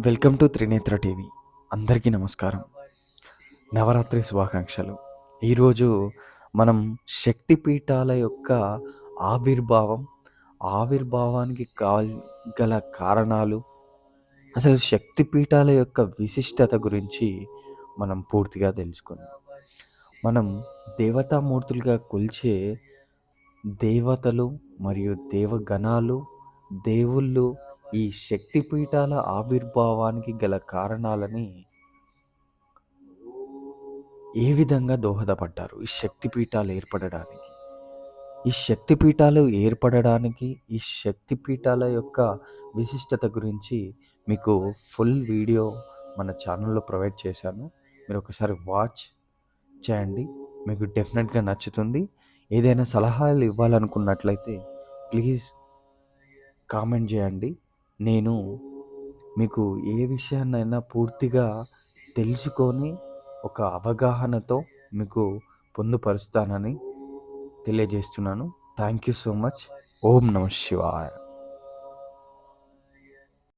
Welcome to Trinetra TV. అందరికీ నమస్కారం. నవరాత్రి శుభాకాంక్షలు. ఈరోజు మనం శక్తిపీఠాల యొక్క ఆవిర్భావం, ఆవిర్భావానికి గల కారణాలు, అసలు శక్తిపీఠాల యొక్క విశిష్టత గురించి మనం పూర్తిగా తెలుసుకుందాం. మనం దేవతామూర్తులుగా కొలిచే దేవతలు మరియు దేవగణాలు, దేవుళ్ళు ఈ శక్తిపీఠాల ఆవిర్భావానికి గల కారణాలని ఏ విధంగా దోహదపడ్డారు ఈ శక్తిపీఠాలు ఏర్పడడానికి? ఈ శక్తిపీఠాలు ఏర్పడడానికి ఈ శక్తిపీఠాల యొక్క విశిష్టత గురించి మీకు ఫుల్ వీడియో మన ఛానల్లో ప్రొవైడ్ చేశాను. మీరు ఒకసారి వాచ్ చేయండి, మీకు డెఫినెట్గా నచ్చుతుంది. ఏదైనా సలహాలు ఇవ్వాలనుకున్నట్లయితే ప్లీజ్ కామెంట్ చేయండి. నేను మీకు ఏ విషయాన్నైనా పూర్తిగా తెలుసుకొని ఒక అవగాహనతో మీకు పొందుపరుస్తానని తెలియజేస్తున్నాను. Thank you so much. ఓం నమః శివాయ.